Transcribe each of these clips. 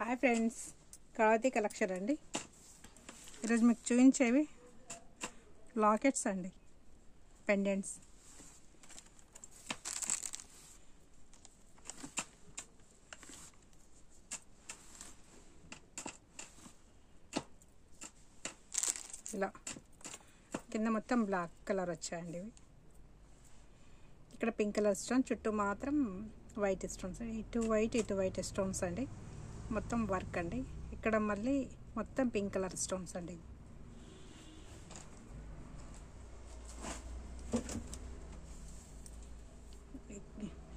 Hi friends, Kalavathi collection అండి. ఈరోజు మీకు చూపించేవి లాకెట్స్ అండి, పెండెంట్స్. ఇలా కింద మొత్తం బ్లాక్ కలర్ వచ్చాయండి ఇవి. ఇక్కడ పింక్ కలర్ స్టోన్, చుట్టూ మాత్రం వైట్ స్టోన్స్. ఇటు వైట్ స్టోన్స్ అండి. మొత్తం వర్క్ అండి. ఇక్కడ మళ్ళీ మొత్తం పింక్ కలర్ స్టోన్స్ అండి.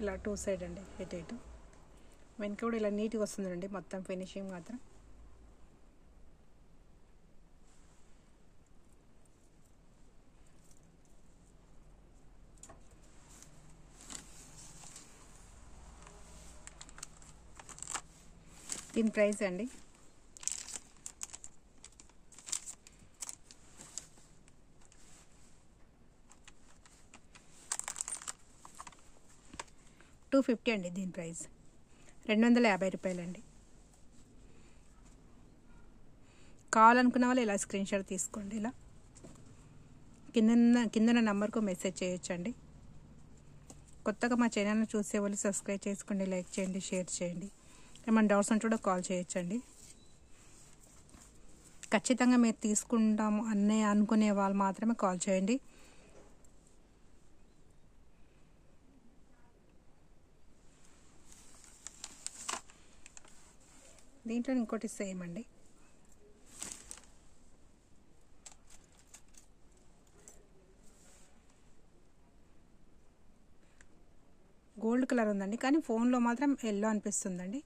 ఇలా టూ సైడ్ అండి, ఇటు వెనక కూడా ఇలా నీట్గా వస్తుందండి. మొత్తం ఫినిషింగ్ మాత్రం దీని ప్రైస్ అండి $250 అండి. దీని ప్రైస్ $250 అండి. కావాలనుకున్న వాళ్ళు ఇలా స్క్రీన్ షాట్ తీసుకోండి. ఇలా కింద నెంబర్కు మెసేజ్ చేయొచ్చండి. కొత్తగా మా ఛానల్ని చూసే వాళ్ళు సబ్స్క్రైబ్ చేసుకోండి, లైక్ చేయండి, షేర్ చేయండి. ఏమైనా డౌట్స్ ఉంటే కూడా కాల్ చేయొచ్చండి. ఖచ్చితంగా మీరు తీసుకుంటాము అనుకునే వాళ్ళు మాత్రమే కాల్ చేయండి. దీంట్లో ఇంకోటి సేమ్ అండి. గోల్డ్ కలర్ ఉందండి, కానీ ఫోన్లో మాత్రం ఎల్లో అనిపిస్తుందండి.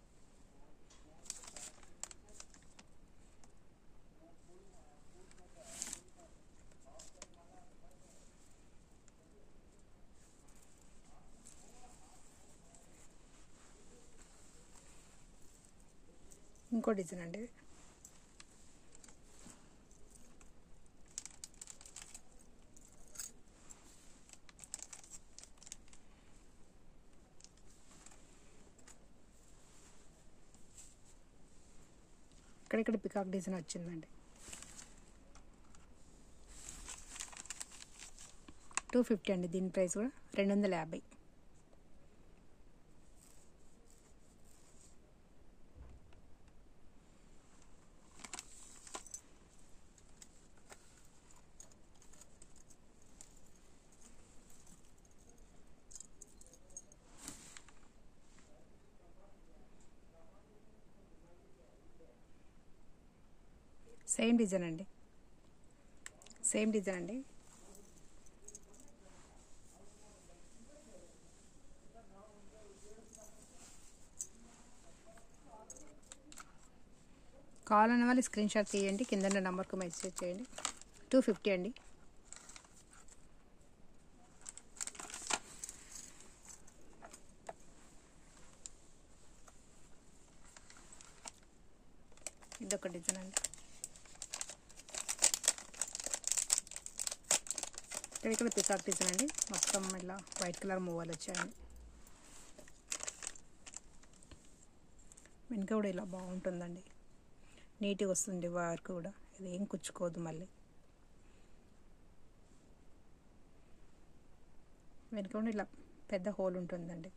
ఇంకో డిజైన్ అండి. ఇక్కడ పికాక్ డిజైన్ వచ్చిందండి. $250 అండి. దీని ప్రైస్ కూడా $250. సేమ్ డిజైన్ అండి. కావాలన్న వాళ్ళు స్క్రీన్ షాట్ తీయండి, కింద నెంబర్కు మెసేజ్ చేయండి. $250 అండి. ఇదొక డిజైన్ అండి. ఇక్కడ పికాక్ డిజైన్ అండి. మొత్తం ఇలా వైట్ కలర్ మూవలు వచ్చాయండి. వెనుక కూడా ఇలా బాగుంటుందండి, నీట్గా వస్తుంది వర్క్ కూడా. ఇది ఏం కుచ్చుకోదు. మళ్ళీ వెనుక కూడా ఇలా పెద్ద హోల్ ఉంటుందండి.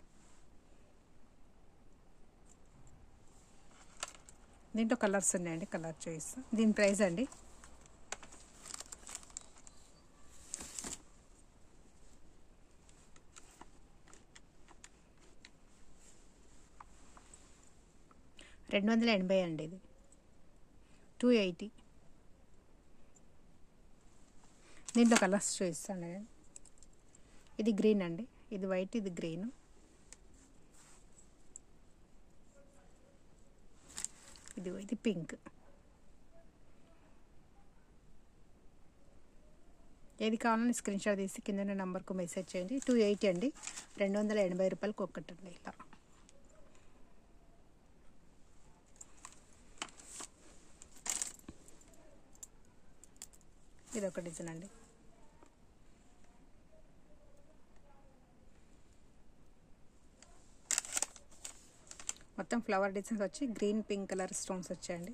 దీంట్లో కలర్స్ ఉన్నాయండి, కలర్ చాయిస్. దీని ప్రైస్ అండి $280 అండి. ఇది $280. దీంట్లో కలర్స్ చూపిస్తాను నేను. ఇది గ్రీన్ అండి, ఇది వైట్, ఇది గ్రీన్. ఇది పింక్. ఏది కావాలని స్క్రీన్ షాట్ తీసి కింద నెంబర్కు మెసేజ్ చేయండి. $280 అండి. $280 ఒక్కటి అండి. ఇలా ఇదొక డిజైన్ అండి. మొత్తం ఫ్లవర్ డిజైన్స్ వచ్చి గ్రీన్ పింక్ కలర్ స్టోన్స్ వచ్చాయండి.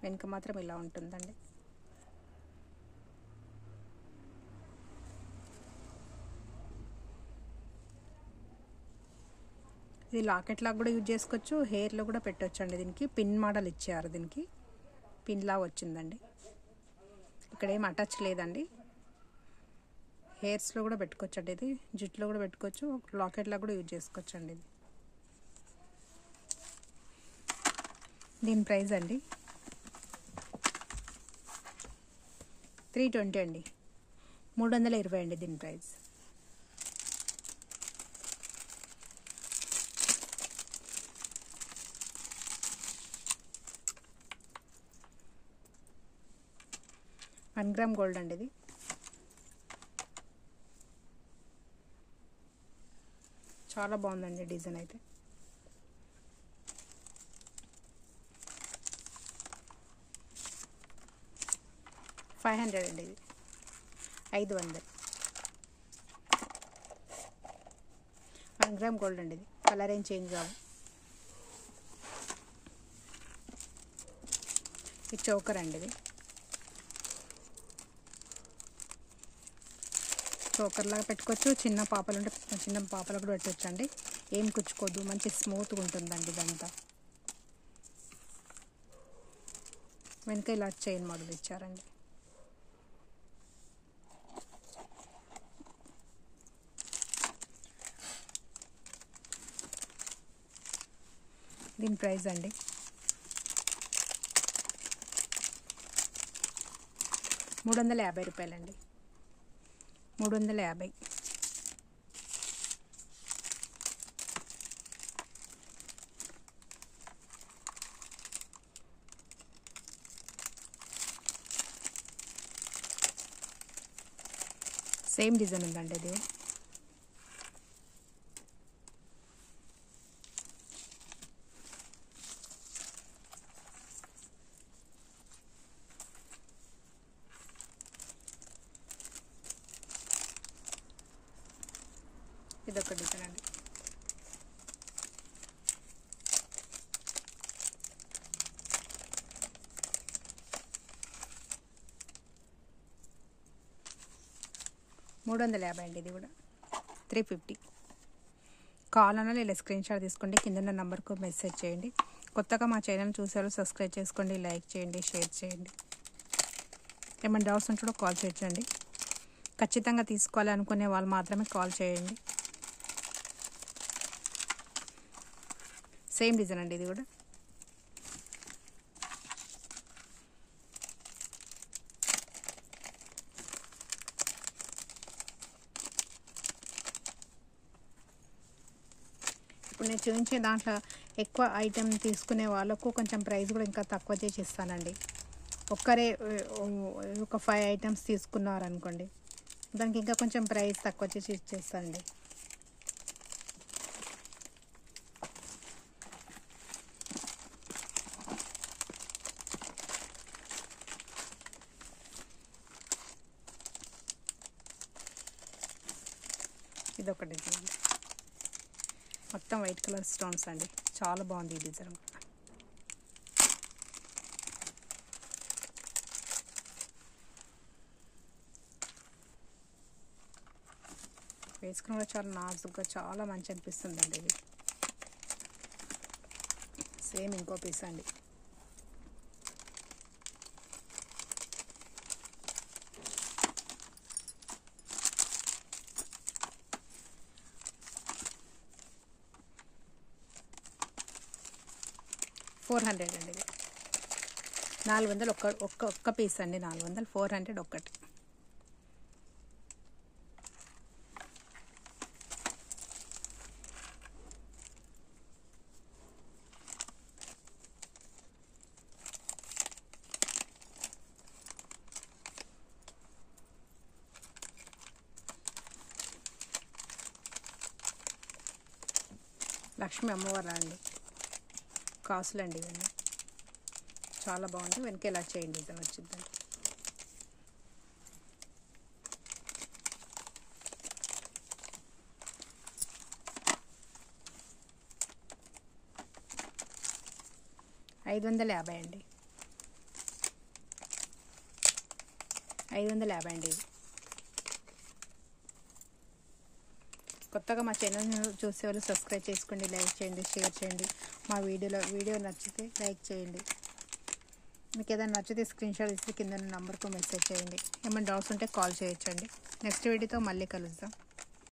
వెనుక మాత్రం ఇలా ఉంటుందండి. ఇది లాకెట్ లాగా కూడా యూజ్ చేసుకోవచ్చు, హెయిర్లో కూడా పెట్టవచ్చు అండి. దీనికి పిన్ మోడల్ ఇచ్చారు, దీనికి పిన్ లా వచ్చిందండి. ఇక్కడ ఏం అటాచ్ లేదండి. హెయిర్స్లో కూడా పెట్టుకోవచ్చు అండి, ఇది జుట్టులో కూడా పెట్టుకోవచ్చు, లాకెట్ లాగా కూడా యూజ్ చేసుకోవచ్చు అండి. ఇది దీని ప్రైస్ అండి 320 అండి, 320 అండి దీని ప్రైస్. వన్ గ్రామ్ గోల్డ్ అండి. ఇది చాలా బాగుందండి డిజైన్ అయితే. $500 అండి, ఇది 500. 1 గ్రామ్ గోల్డ్ అండి. ఇది కలర్ ఏం చేంజ్ కావు. ఇది చోకర్ అండి. ఇది చోకర్ లాగా పెట్టుకోవచ్చు, చిన్న పాపలు ఉంటే చిన్న పాపలు కూడా పెట్టవచ్చు అండి. ఏం కుచ్చుకోదు, మంచి స్మూత్గా ఉంటుందండి ఇదంతా. వెనక ఇలా చైన్ మోడల్ ఇచ్చారండి. దీని ప్రైస్ అండి 350 రూపాయలండి, 350. సేమ్ డిజైన్ ఉందండి ఇది. ఇదొక డిజైన్ అండి. $350 అండి, ఇది కూడా 350. కావాలన్నా ఇలా స్క్రీన్ షాట్ తీసుకోండి, కింద ఉన్న నెంబర్కు మెసేజ్ చేయండి. కొత్తగా మా ఛానల్ చూసారు, సబ్స్క్రైబ్ చేసుకోండి, లైక్ చేయండి, షేర్ చేయండి. ఏమైనా డౌట్స్ ఉంటే కూడా కాల్ చేయొచ్చండి. ఖచ్చితంగా తీసుకోవాలి అనుకునే వాళ్ళు మాత్రమే కాల్ చేయండి. సేమ్ డిజైన్ అండి ఇది కూడా. ఇప్పుడు నేను చూపించే దాంట్లో ఎక్కువ ఐటెం తీసుకునే వాళ్ళకు కొంచెం ప్రైస్ కూడా ఇంకా తక్కువ చేసి ఇస్తానండి. ఒక్కరే ఒక 5 ఐటమ్స్ తీసుకున్నారనుకోండి, దానికి ఇంకా కొంచెం ప్రైస్ తక్కువ చేసి ఇచ్చేస్తానండి. ఇదొక డిజైన్ అండి, మొత్తం వైట్ కలర్ స్టోన్స్ అండి. చాలా బాగుంది ఈ డిజైన్. వేసుకుని కూడా చాలా నాజుగ్గా చాలా మంచి అనిపిస్తుందండి ఇది. సేమ్ ఇంకో పీస్ అండి. $400 అండి, ఇది 400 ఒక్క పీస్ అండి. 400, 400 ఒక్కటి. లక్ష్మీ అమ్మవారు అండి, కాసులు అండి ఇవన్నీ. చాలా బాగుంది. వెనక ఇలా చేయండి డిజైన్ వచ్చిందండి. 550 అండి. 550 అండి ఇది. కొత్తగా మా ఛానల్ చూసే వాళ్ళు సబ్స్క్రైబ్ చేసుకోండి, లైక్ చేయండి, షేర్ చేయండి. మా వీడియో నచ్చితే లైక్ చేయండి. మీకు ఏదైనా నచ్చితే స్క్రీన్ షాట్ ఇస్తే కింద నంబర్కు మెసేజ్ చేయండి. ఏమైనా డౌట్స్ ఉంటే కాల్ చేయొచ్చండి. నెక్స్ట్ వీడియోతో మళ్ళీ కలుద్దాం.